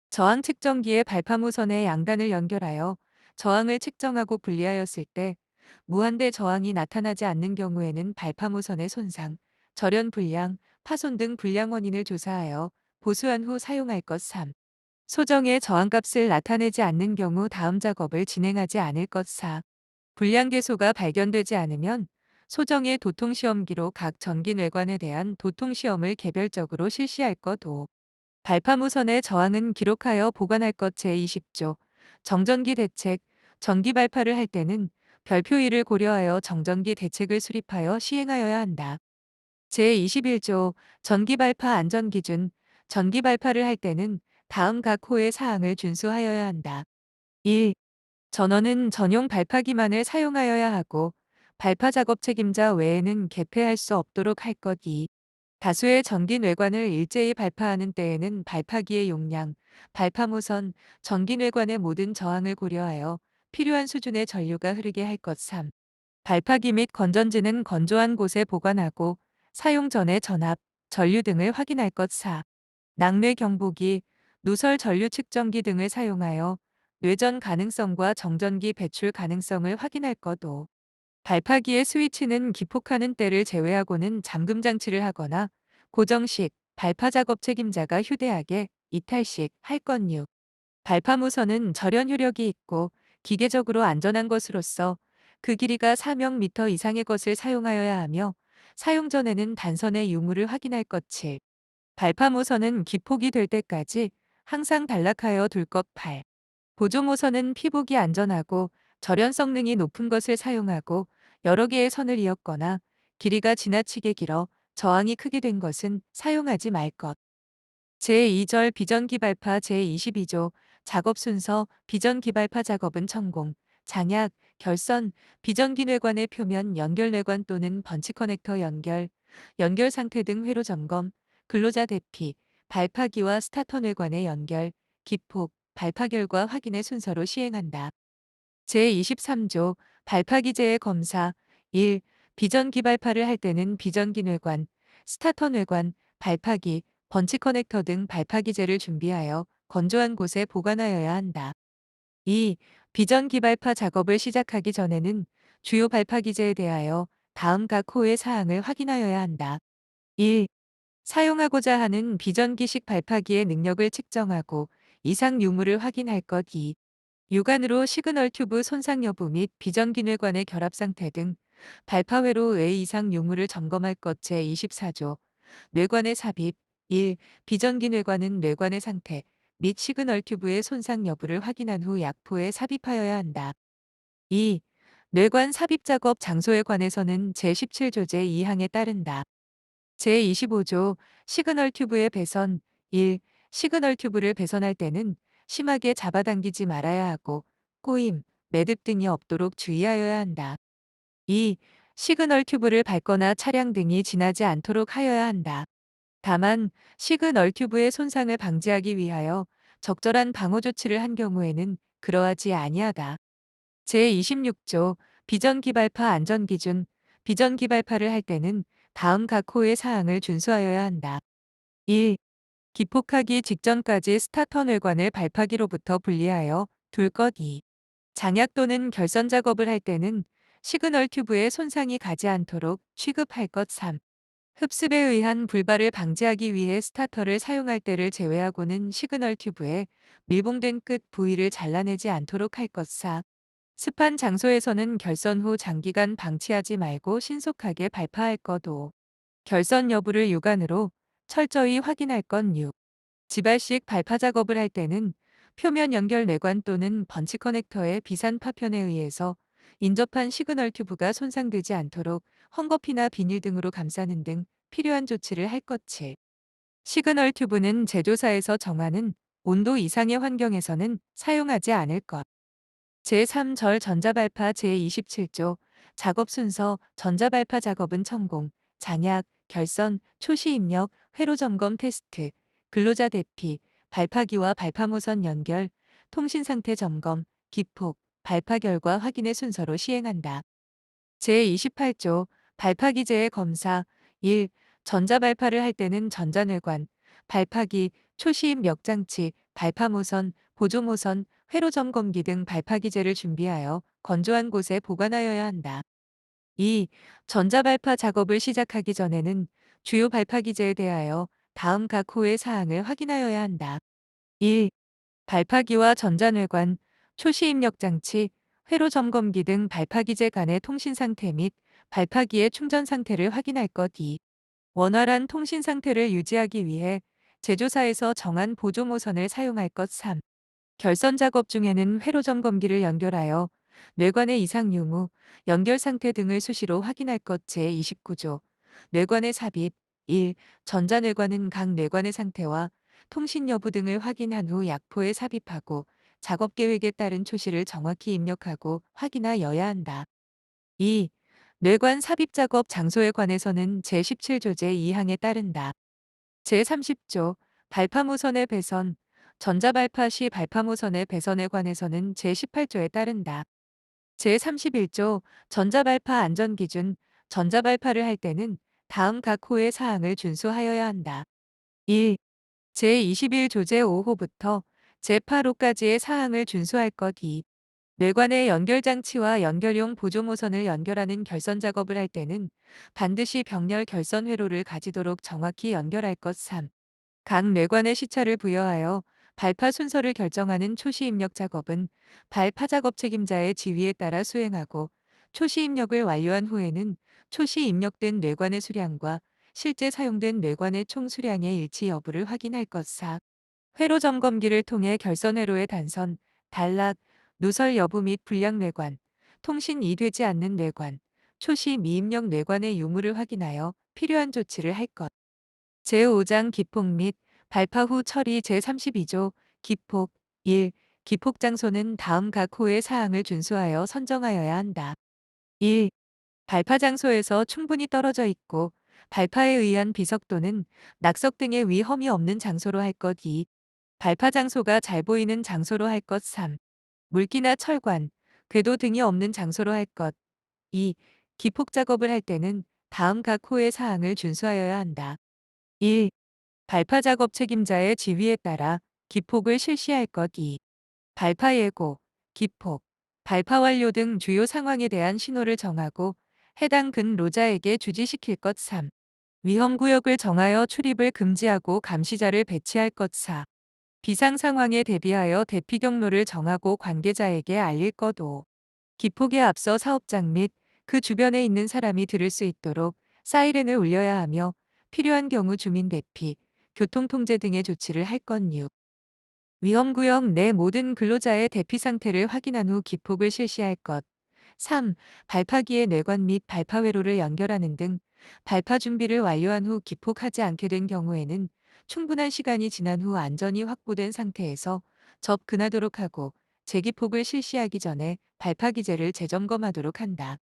저항 측정기의 발파무선의 양단을 연결하여 저항을 측정하고 분리하였을 때 무한대 저항이 나타나지 않는 경우에는 발파무선의 손상, 절연 불량, 파손 등 불량 원인을 조사하여 보수한 후 사용할 것. 3. 소정의 저항값을 나타내지 않는 경우 다음 작업을 진행하지 않을 것. 4. 불량 개소가 발견되지 않으면 소정의 도통시험기로 각 전기뇌관에 대한 도통시험을 개별적으로 실시할 것. 5. 발파무선의 저항은 기록하여 보관할 것. 제20조 정전기 대책. 전기 발파를 할 때는 별표일을 고려하여 정전기 대책을 수립하여 시행하여야 한다. 제21조 전기 발파 안전 기준. 전기 발파를 할 때는 다음 각 호의 사항을 준수하여야 한다. 1. 전원은 전용 발파기만을 사용하여야 하고 발파 작업 책임자 외에는 개폐할 수 없도록 할 것. 2. 다수의 전기 뇌관을 일제히 발파하는 때에는 발파기의 용량, 발파무선, 전기 뇌관의 모든 저항을 고려하여 필요한 수준의 전류가 흐르게 할 것. 3. 발파기 및 건전지는 건조한 곳에 보관하고 사용 전에 전압, 전류 등을 확인할 것. 4. 낙뢰 경보기, 누설 전류 측정기 등을 사용하여 뇌전 가능성과 정전기 배출 가능성을 확인할 것. 5. 발파기의 스위치는 기폭하는 때를 제외하고는 잠금 장치를 하거나 고정식, 발파 작업 책임자가 휴대하게 이탈식 할 것. 6. 발파무선은 절연 효력이 있고 기계적으로 안전한 것으로서 그 길이가 4명 이상의 것을 사용하여야 하며 사용 전에는 단선의 유무를 확인할 것. 7. 발파무선은 기폭이 될 때까지 항상 단락하여 둘 것. 8. 보조무선은 피복이 안전하고 절연 성능이 높은 것을 사용하고 여러 개의 선을 이었거나 길이가 지나치게 길어 저항이 크게 된 것은 사용하지 말 것. 제2절 비전기발파 제22조 작업 순서. 비전기발파 작업은 천공, 장약, 결선, 비전기뇌관의 표면 연결뇌관 또는 번치 커넥터 연결, 연결 상태 등 회로 점검, 근로자 대피, 발파기와 스타터 뇌관의 연결, 기폭, 발파 결과 확인의 순서로 시행한다. 제23조 발파기제의 검사. 1. 비전기 발파를 할 때는 비전기 뇌관, 스타터 뇌관, 발파기, 번치 커넥터 등 발파기제를 준비하여 건조한 곳에 보관하여야 한다. 2. 비전기 발파 작업을 시작하기 전에는 주요 발파기제에 대하여 다음 각 호의 사항을 확인하여야 한다. 1. 사용하고자 하는 비전기식 발파기의 능력을 측정하고 이상 유무를 확인할 것. 2. 육안으로 시그널 튜브 손상 여부 및 비전기뇌관의 결합 상태 등 발파회로 외 이상 유무를 점검할 것. 제24조 뇌관의 삽입. 1. 비전기뇌관은 뇌관의 상태 및 시그널 튜브의 손상 여부를 확인한 후 약포에 삽입하여야 한다. 2. 뇌관 삽입 작업 장소에 관해서는 제17조 제2항에 따른다. 제25조 시그널 튜브의 배선. 1. 시그널 튜브를 배선할 때는 심하게 잡아당기지 말아야 하고 꼬임, 매듭 등이 없도록 주의하여야 한다. 2. 시그널 튜브를 밟거나 차량 등이 지나지 않도록 하여야 한다. 다만 시그널 튜브의 손상을 방지하기 위하여 적절한 방호 조치를 한 경우에는 그러하지 아니하다. 제26조 비전기발파 안전기준. 비전기발파를 할 때는 다음 각 호의 사항을 준수하여야 한다. 1. 기폭하기 직전까지 스타터 뇌관을 발파기로부터 분리하여 둘 것. 2. 장약 또는 결선 작업을 할 때는 시그널 튜브에 손상이 가지 않도록 취급할 것. 3. 흡습에 의한 불발을 방지하기 위해 스타터를 사용할 때를 제외하고는 시그널 튜브에 밀봉된 끝 부위를 잘라내지 않도록 할 것. 4. 습한 장소에서는 결선 후 장기간 방치하지 말고 신속하게 발파할 것. 5. 결선 여부를 육안으로 철저히 확인할 것. 6. 지발식 발파 작업을 할 때는 표면 연결 내관 또는 번치 커넥터의 비산 파편에 의해서 인접한 시그널 튜브가 손상되지 않도록 헝겊이나 비닐 등으로 감싸는 등 필요한 조치를 할 것을. 시그널 튜브는 제조사에서 정하는 온도 이상의 환경에서는 사용하지 않을 것. 제3절 전자발파 제27조 작업 순서 전자발파 작업은 천공, 장약, 결선, 초시 입력, 회로 점검 테스트, 근로자 대피, 발파기와 발파무선 연결, 통신 상태 점검, 기폭, 발파 결과 확인의 순서로 시행한다. 제28조 발파기제의 검사 1. 전자발파를 할 때는 전자뇌관, 발파기, 초시입력 장치, 발파모선, 보조모선, 회로점검기 등 발파기제를 준비하여 건조한 곳에 보관하여야 한다. 2. 전자발파 작업을 시작하기 전에는 주요 발파기제에 대하여 다음 각 호의 사항을 확인하여야 한다. 1. 발파기와 전자뇌관, 초시입력 장치, 회로 점검기 등 발파기제 간의 통신 상태 및 발파기의 충전 상태를 확인할 것. 2. 원활한 통신 상태를 유지하기 위해 제조사에서 정한 보조모선을 사용할 것. 3. 결선 작업 중에는 회로 점검기를 연결하여 뇌관의 이상 유무, 연결 상태 등을 수시로 확인할 것. 제29조 뇌관의 삽입 1. 전자뇌관은 각 뇌관의 상태와 통신 여부 등을 확인한 후 약포에 삽입하고 작업 계획에 따른 초시를 정확히 입력하고 확인하여야 한다. 2. 뇌관 삽입 작업 장소에 관해서는 제17조 제2항에 따른다. 제30조 발파무선의 배선 전자발파 시 발파무선의 배선에 관해서는 제18조에 따른다. 제31조 전자발파 안전기준 전자발파를 할 때는 다음 각 호의 사항을 준수하여야 한다. 1. 제21조 제5호부터 제8호까지의 사항을 준수할 것. 2. 뇌관의 연결장치와 연결용 보조모선을 연결하는 결선 작업을 할 때는 반드시 병렬 결선 회로를 가지도록 정확히 연결할 것. 3. 각 뇌관에 시차를 부여하여 발파 순서를 결정하는 초시 입력 작업은 발파 작업 책임자의 지휘에 따라 수행하고 초시 입력을 완료한 후에는 초시 입력된 뇌관의 수량과 실제 사용된 뇌관의 총 수량의 일치 여부를 확인할 것. 4. 회로 점검기를 통해 결선 회로의 단선, 단락, 누설 여부 및 불량 뇌관, 통신 이되지 않는 뇌관, 초시 미입력 뇌관의 유무를 확인하여 필요한 조치를 할 것. 제5장 기폭 및 발파 후 처리 제32조 기폭 1. 기폭 장소는 다음 각 호의 사항을 준수하여 선정하여야 한다. 1. 발파 장소에서 충분히 떨어져 있고 발파에 의한 비석 또는 낙석 등의 위험이 없는 장소로 할 것. 2. 발파 장소가 잘 보이는 장소로 할 것. 3. 물기나 철관, 궤도 등이 없는 장소로 할 것. 2. 기폭 작업을 할 때는 다음 각 호의 사항을 준수하여야 한다. 1. 발파 작업 책임자의 지휘에 따라 기폭을 실시할 것. 2. 발파 예고, 기폭, 발파 완료 등 주요 상황에 대한 신호를 정하고 해당 근로자에게 주지시킬 것. 3. 위험구역을 정하여 출입을 금지하고 감시자를 배치할 것. 4. 비상 상황에 대비하여 대피 경로를 정하고 관계자에게 알릴 것. 5. 기폭에 앞서 사업장 및 그 주변에 있는 사람이 들을 수 있도록 사이렌을 울려야 하며 필요한 경우 주민 대피, 교통통제 등의 조치를 할 것. 6. 위험구역 내 모든 근로자의 대피 상태를 확인한 후 기폭을 실시할 것. 3. 발파기의 뇌관 및 발파 회로를 연결하는 등 발파 준비를 완료한 후 기폭하지 않게 된 경우에는 충분한 시간이 지난 후 안전이 확보된 상태에서 접근하도록 하고 재기폭을 실시하기 전에 발파 기제를 재점검하도록 한다.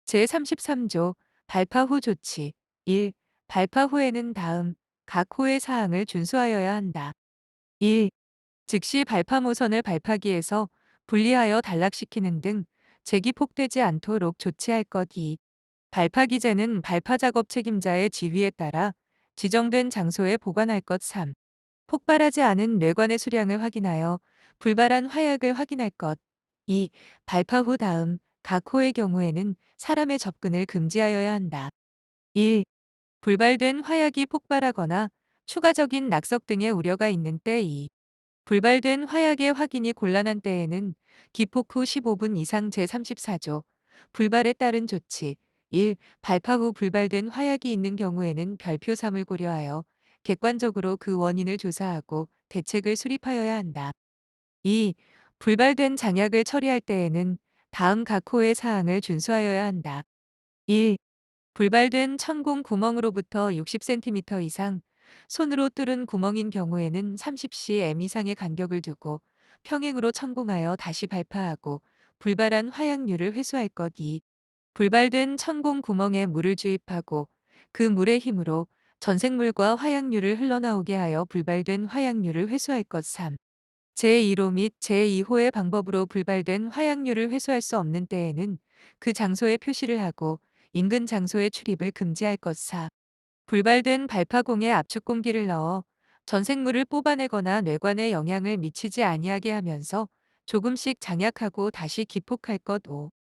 제33조 발파 후 조치 1. 발파 후에는 다음 각 호의 사항을 준수하여야 한다. 1. 즉시 발파 모선을 발파기에서 분리하여 단락시키는 등 재기폭되지 않도록 조치할 것. 2. 발파 기제는 발파 작업 책임자의 지휘에 따라 지정된 장소에 보관할 것. 3. 폭발하지 않은 뇌관의 수량을 확인하여 불발한 화약을 확인할 것. 2. 발파 후 다음 각 호의 경우에는 사람의 접근을 금지하여야 한다. 1. 불발된 화약이 폭발하거나 추가적인 낙석 등의 우려가 있는 때. 2. 불발된 화약의 확인이 곤란한 때에는 기폭 후 15분 이상 제34조 불발에 따른 조치 1. 발파 후 불발된 화약이 있는 경우에는 별표 3을 고려하여 객관적으로 그 원인을 조사하고 대책을 수립하여야 한다. 2. 불발된 장약을 처리할 때에는 다음 각 호의 사항을 준수하여야 한다. 1. 불발된 천공 구멍으로부터 60cm 이상, 손으로 뚫은 구멍인 경우에는 30cm 이상의 간격을 두고 평행으로 천공하여 다시 발파하고 불발한 화약류를 회수할 것. 2. 불발된 천공 구멍에 물을 주입하고 그 물의 힘으로 전생물과 화약류를 흘러나오게 하여 불발된 화약류를 회수할 것. 3. 제1호 및 제2호의 방법으로 불발된 화약류를 회수할 수 없는 때에는 그 장소에 표시를 하고 인근 장소의 출입을 금지할 것. 4. 불발된 발파공에 압축 공기를 넣어 전생물을 뽑아내거나 뇌관에 영향을 미치지 아니하게 하면서 조금씩 장약하고 다시 기폭할 것. 5.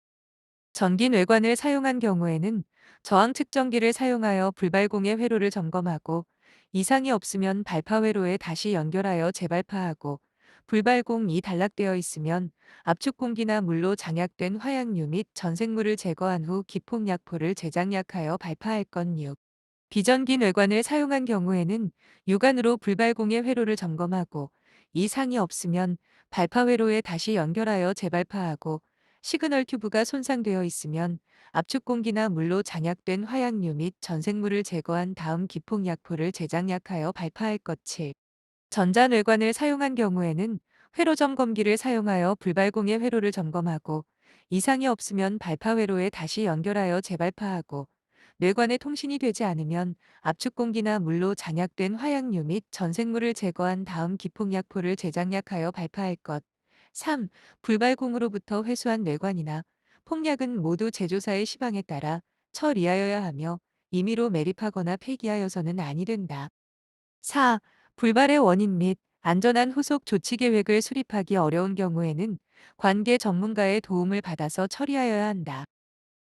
전기 뇌관을 사용한 경우에는 저항 측정기를 사용하여 불발공의 회로를 점검하고 이상이 없으면 발파 회로에 다시 연결하여 재발파하고 불발공이 단락되어 있으면 압축 공기나 물로 장약된 화약류 및 전생물을 제거한 후 기폭약포를 재장약하여 발파할 것. 6. 비전기 뇌관을 사용한 경우에는 유관으로 불발공의 회로를 점검하고 이상이 없으면 발파 회로에 다시 연결하여 재발파하고 시그널 튜브가 손상되어 있으면 압축 공기나 물로 장약된 화약류 및 전생물을 제거한 다음 기폭약포를 재장약하여 발파할 것. 7. 전자뇌관을 사용한 경우에는 회로 점검기를 사용하여 불발공의 회로를 점검하고 이상이 없으면 발파 회로에 다시 연결하여 재발파하고 뇌관에 통신이 되지 않으면 압축 공기나 물로 장약된 화약류 및 전생물을 제거한 다음 기폭약포를 재장약하여 발파할 것. 3. 불발공으로부터 회수한 뇌관이나 폭약은 모두 제조사의 시방에 따라 처리하여야 하며 임의로 매립하거나 폐기하여서는 아니 된다. 4. 불발의 원인 및 안전한 후속 조치 계획을 수립하기 어려운 경우에는 관계 전문가의 도움을 받아서 처리하여야 한다.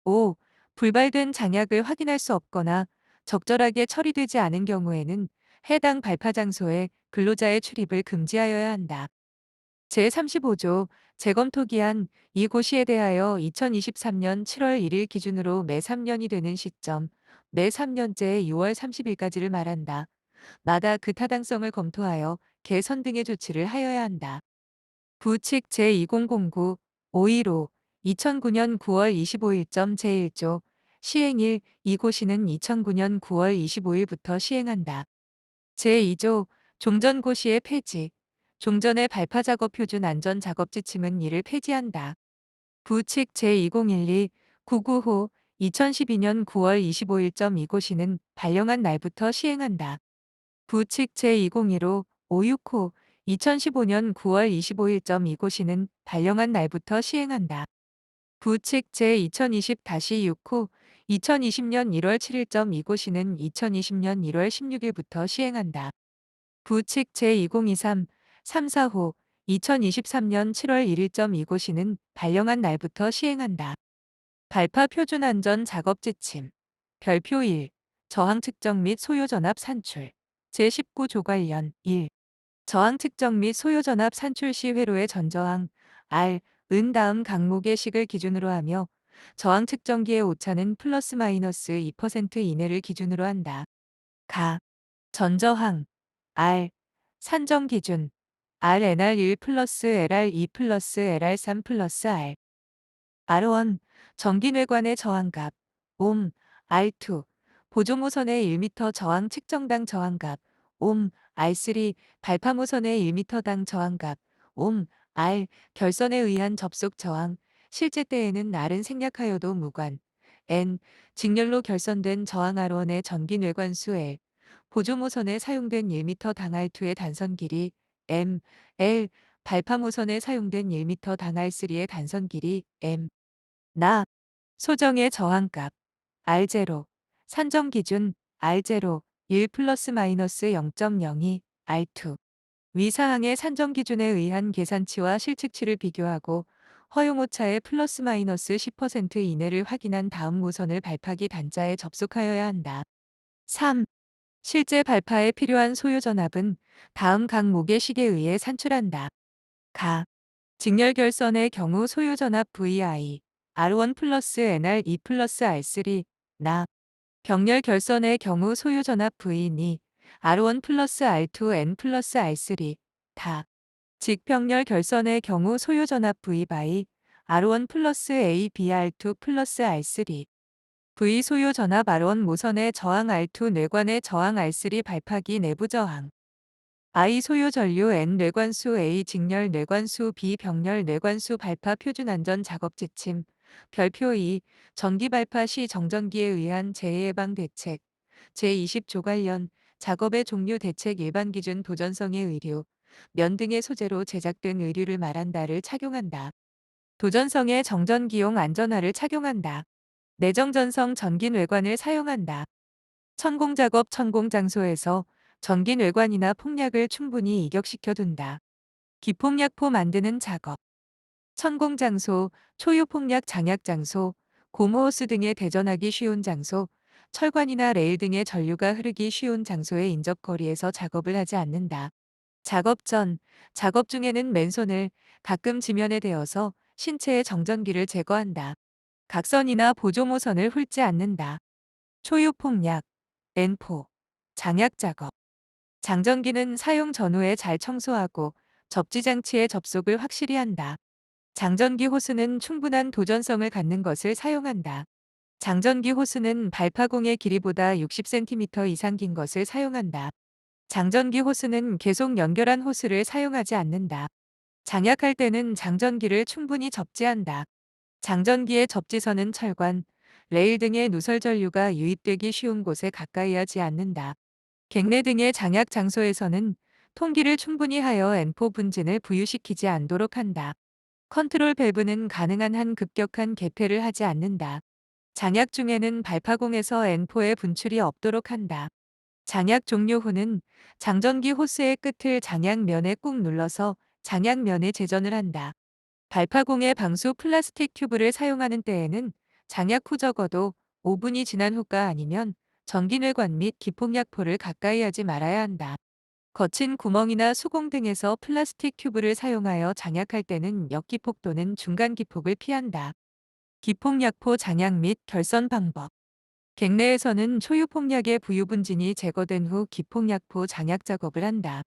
5. 불발된 장약을 확인할 수 없거나 적절하게 처리되지 않은 경우에는 해당 발파 장소에 근로자의 출입을 금지하여야 한다. 제35조 재검토 기한 이 고시에 대하여 2023년 7월 1일 기준으로 매 3년이 되는 시점, 매 3년째 6월 30일까지를 말한다. 마다 그 타당성을 검토하여 개선 등의 조치를 하여야 한다. 부칙 제2009 515 2009년 9월 25일 제1조 시행일 이 고시는 2009년 9월 25일부터 시행한다. 제2조 종전고시의 폐지 종전의 발파작업 표준 안전작업 지침은 이를 폐지한다. 부칙 제2012 995 2012년 9월 25일 이 고시는 발령한 날부터 시행한다. 부칙 제2015 565 2015년 9월 25일 이 고시는 발령한 날부터 시행한다. 부칙 제2020-6호 2020년 1월 7일 이 고시는 2020년 1월 16일부터 시행한다. 부칙 제2023 345 2023년 7월 1일 이 고시는 발령한 날부터 시행한다. 발파 표준 안전 작업 지침 별표 1 저항 측정 및 소요 전압 산출 제19조 관련 1. 저항 측정 및 소요 전압 산출 시 회로의 전저항 R, 은 다음 항목의 식을 기준으로 하며 저항 측정기의 오차는 플러스 마이너스 2% 이내를 기준으로 한다. 가, 전저항 R, 산정 기준 RNR1 플러스 LR2 플러스 LR3 플러스 R R1 전기뇌관의 저항값 옴 R2 보조모선의 1m 저항 측정당 저항값 옴 R3 발파모선의 1m당 저항값 옴 R 결선에 의한 접속 저항 실제 때에는 R은 생략하여도 무관 N 직렬로 결선된 저항 R1의 전기뇌관수 L 보조모선에 사용된 1m당 R2의 단선 길이 M L 발파모선에 사용된 1m당 R3의 단선 길이 M 나 소정의 저항값 R0 산정 기준 R0 1 플러스 마이너스 0.02 R2 위 사항의 산정 기준에 의한 계산치와 실측치를 비교하고 허용오차의 플러스 마이너스 10% 이내를 확인한 다음 모선을 발파기 단자에 접속하여야 한다. 3. 실제 발파에 필요한 소요 전압은 다음 항목의 식에 의해 산출한다. 가 직렬 결선의 경우 소요 전압 VI R1 플러스 NR2 플러스 R3 나 병렬 결선의 경우 소요 전압 V2 R1 플러스 R2 N 플러스 R3 다. 직병렬 결선의 경우 소요 전압 V by R1 플러스 A BR2 플러스 R3 V 소요 전압 R1 모선의 저항 R2 뇌관의 저항 R3 발파기 내부 저항 I 소요 전류 N 뇌관수 A 직렬 뇌관수 B 병렬 뇌관수 발파 표준 안전 작업 지침 별표 2 전기 발파 시 정전기에 의한 재해 예방 대책 제20조 관련 작업의 종류 대책 일반 기준 도전성의 의류 면 등의 소재로 제작된 의류를 말한다를 착용한다. 도전성의 정전기용 안전화를 착용한다. 내정전성 전기 뇌관을 사용한다. 천공작업 천공장소에서 전기 뇌관이나 폭약을 충분히 이격시켜 둔다. 기폭약포 만드는 작업 천공장소, 초유폭약 장약장소, 고무호스 등에 대전하기 쉬운 장소, 철관이나 레일 등의 전류가 흐르기 쉬운 장소의 인접거리에서 작업을 하지 않는다. 작업 전, 작업 중에는 맨손을 가끔 지면에 대어서 신체의 정전기를 제거한다. 각선이나 보조모선을 훑지 않는다. 초유폭약, N포, 장약 작업. 장전기는 사용 전후에 잘 청소하고 접지장치의 접속을 확실히 한다. 장전기 호스는 충분한 도전성을 갖는 것을 사용한다. 장전기 호스는 발파공의 길이보다 60cm 이상 긴 것을 사용한다. 장전기 호스는 계속 연결한 호스를 사용하지 않는다. 장약할 때는 장전기를 충분히 접지한다. 장전기의 접지선은 철관, 레일 등의 누설 전류가 유입되기 쉬운 곳에 가까이 하지 않는다. 객내 등의 장약 장소에서는 통기를 충분히 하여 N포 분진을 부유시키지 않도록 한다. 컨트롤 밸브는 가능한 한 급격한 개폐를 하지 않는다. 장약 중에는 발파공에서 N포의 분출이 없도록 한다. 장약 종료 후는 장전기 호스의 끝을 장약면에 꾹 눌러서 장약면에 제전을 한다. 발파공의 방수 플라스틱 튜브를 사용하는 때에는 장약 후 적어도 5분이 지난 후가 아니면 전기뇌관 및 기폭약포를 가까이 하지 말아야 한다. 거친 구멍이나 수공 등에서 플라스틱 튜브를 사용하여 장약할 때는 역기폭 또는 중간기폭을 피한다. 기폭약포 장약 및 결선 방법 객내에서는 초유폭약의 부유분진이 제거된 후 기폭약포 장약 작업을 한다.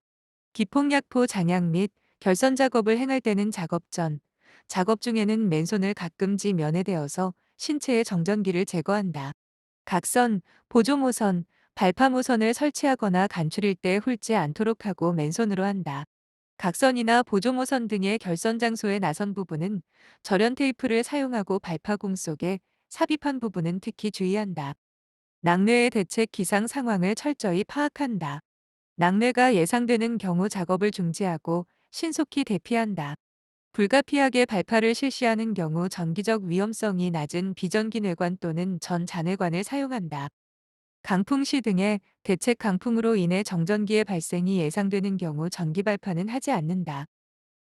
기폭약포 장약 및 결선 작업을 행할 때는 작업 전, 작업 중에는 맨손을 가끔지 면에 대어서 신체의 정전기를 제거한다. 각선, 보조모선, 발파모선을 설치하거나 간추릴 때 훑지 않도록 하고 맨손으로 한다. 각선이나 보조모선 등의 결선 장소의 나선 부분은 절연 테이프를 사용하고 발파공 속에 삽입한 부분은 특히 주의한다. 낙뢰의 대책 기상 상황을 철저히 파악한다. 낙뢰가 예상되는 경우 작업을 중지하고 신속히 대피한다. 불가피하게 발파를 실시하는 경우 전기적 위험성이 낮은 비전기 뇌관 또는 전 잔해관을 사용한다. 강풍 시 등의 대책 강풍으로 인해 정전기의 발생이 예상되는 경우 전기 발파는 하지 않는다.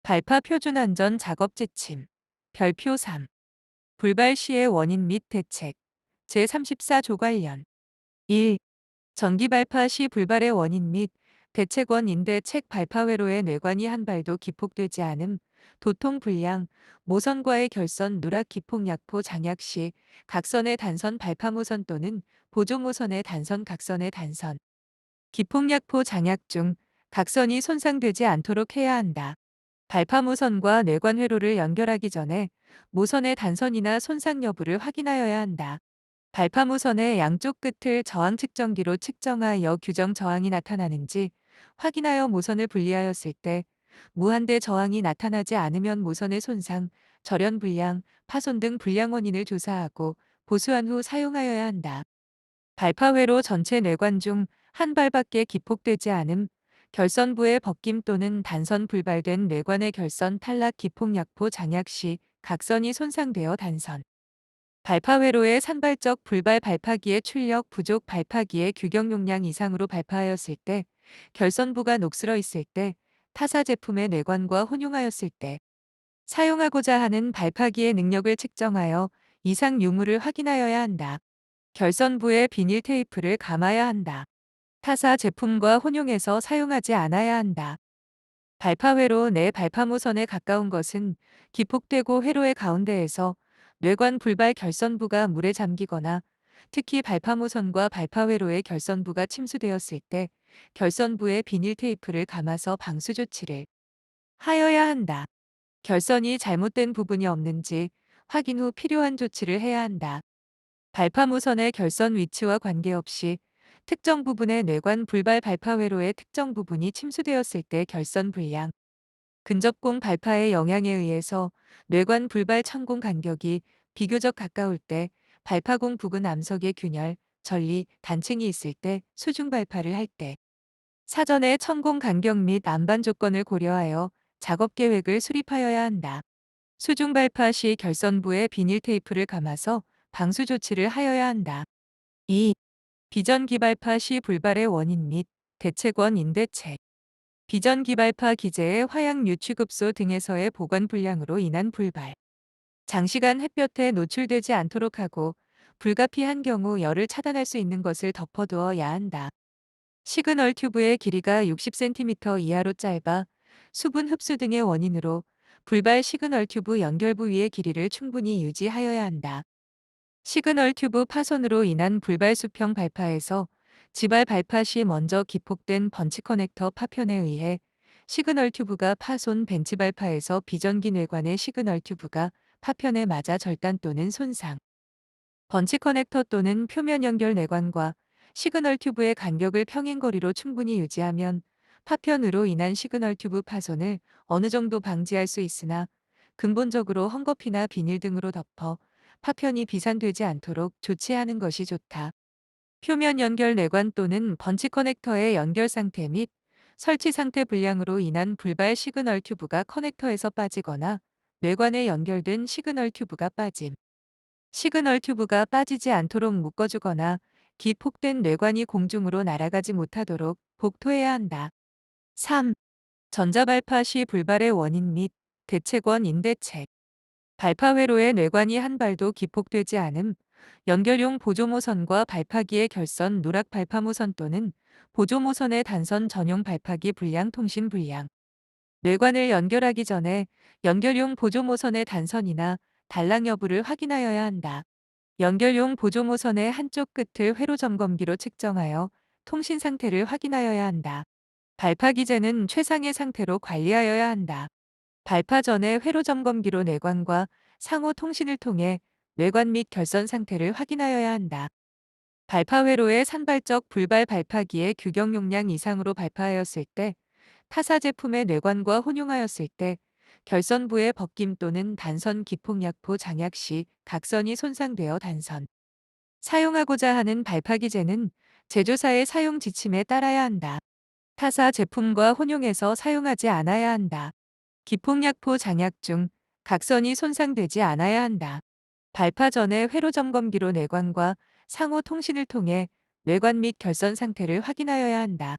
발파 표준 안전 작업 지침 별표 3 불발 시의 원인 및 대책 제34조 관련 1. 전기 발파 시 불발의 원인 및 대책원인대 책 발파 회로의 뇌관이 한 발도 기폭되지 않음, 도통 불량, 모선과의 결선 누락 기폭 약포 장약 시 각선의 단선 발파 모선 또는 보조 모선의 단선 각선의 단선, 기폭 약포 장약 중 각선이 손상되지 않도록 해야 한다. 발파 모선과 뇌관 회로를 연결하기 전에 모선의 단선이나 손상 여부를 확인하여야 한다. 발파무선의 양쪽 끝을 저항 측정기로 측정하여 규정 저항이 나타나는지 확인하여 모선을 분리하였을 때 무한대 저항이 나타나지 않으면 모선의 손상, 절연 불량, 파손 등 불량 원인을 조사하고 보수한 후 사용하여야 한다. 발파회로 전체 뇌관 중 한 발밖에 기폭되지 않음, 결선부의 벗김 또는 단선 불발된 뇌관의 결선 탈락 기폭약포 장약 시 각선이 손상되어 단선. 발파회로의 산발적 불발 발파기의 출력 부족 발파기의 규격 용량 이상으로 발파하였을 때, 결선부가 녹슬어 있을 때, 타사 제품의 뇌관과 혼용하였을 때, 사용하고자 하는 발파기의 능력을 측정하여 이상 유무를 확인하여야 한다. 결선부에 비닐 테이프를 감아야 한다. 타사 제품과 혼용해서 사용하지 않아야 한다. 발파회로 내 발파무선에 가까운 것은 기폭되고 회로의 가운데에서 뇌관 불발 결선부가 물에 잠기거나 특히 발파무선과 발파회로의 결선부가 침수되었을 때 결선부에 비닐 테이프를 감아서 방수 조치를 하여야 한다. 결선이 잘못된 부분이 없는지 확인 후 필요한 조치를 해야 한다. 발파무선의 결선 위치와 관계없이 특정 부분의 뇌관 불발 발파 회로의 특정 부분이 침수되었을 때 결선 불량, 근접공 발파의 영향에 의해서 뇌관 불발 천공 간격이 비교적 가까울 때, 발파공 부근 암석의 균열, 전리, 단층이 있을 때, 수중 발파를 할 때, 사전에 천공 간격 및 안반 조건을 고려하여 작업 계획을 수립하여야 한다. 수중 발파 시 결선부에 비닐 테이프를 감아서 방수 조치를 하여야 한다. 2. 비전기발파 시 불발의 원인 및 대책원 인대책. 비전기발파 기재의 화약 유취급소 등에서의 보관 불량으로 인한 불발. 장시간 햇볕에 노출되지 않도록 하고 불가피한 경우 열을 차단할 수 있는 것을 덮어두어야 한다. 시그널 튜브의 길이가 60cm 이하로 짧아 수분 흡수 등의 원인으로 불발 시그널 튜브 연결부 위의 길이를 충분히 유지하여야 한다. 시그널 튜브 파손으로 인한 불발 수평 발파에서 지발 발파 시 먼저 기폭된 번치 커넥터 파편에 의해 시그널 튜브가 파손, 벤치 발파에서 비전기 뇌관의 시그널 튜브가 파편에 맞아 절단 또는 손상, 번치 커넥터 또는 표면 연결 뇌관과 시그널 튜브의 간격을 평행거리로 충분히 유지하면 파편으로 인한 시그널 튜브 파손을 어느 정도 방지할 수 있으나, 근본적으로 헝겊이나 비닐 등으로 덮어 파편이 비산되지 않도록 조치하는 것이 좋다. 표면 연결 뇌관 또는 번치 커넥터의 연결 상태 및 설치 상태 불량으로 인한 불발 시그널 튜브가 커넥터에서 빠지거나 뇌관에 연결된 시그널 튜브가 빠짐. 시그널 튜브가 빠지지 않도록 묶어주거나 기폭된 뇌관이 공중으로 날아가지 못하도록 복토해야 한다. 3. 전자발파 시 불발의 원인 및 대책원 인대책. 발파 회로의 뇌관이 한 발도 기폭되지 않음, 연결용 보조모선과 발파기의 결선 누락 발파무선 또는 보조모선의 단선 전용 발파기 불량 통신 불량. 뇌관을 연결하기 전에 연결용 보조모선의 단선이나 단랑 여부를 확인하여야 한다. 연결용 보조모선의 한쪽 끝을 회로 점검기로 측정하여 통신 상태를 확인하여야 한다. 발파 기제는 최상의 상태로 관리하여야 한다. 발파 전에 회로 점검기로 뇌관과 상호 통신을 통해 뇌관 및 결선 상태를 확인하여야 한다. 발파 회로의 산발적 불발 발파기의 규격 용량 이상으로 발파하였을 때, 타사 제품의 뇌관과 혼용하였을 때, 결선부의 벗김 또는 단선 기폭약포 장약 시 각선이 손상되어 단선, 사용하고자 하는 발파기제는 제조사의 사용 지침에 따라야 한다. 타사 제품과 혼용해서 사용하지 않아야 한다. 기폭약포 장약 중 각선이 손상되지 않아야 한다. 발파 전에 회로 점검기로 뇌관과 상호 통신을 통해 뇌관 및 결선 상태를 확인하여야 한다.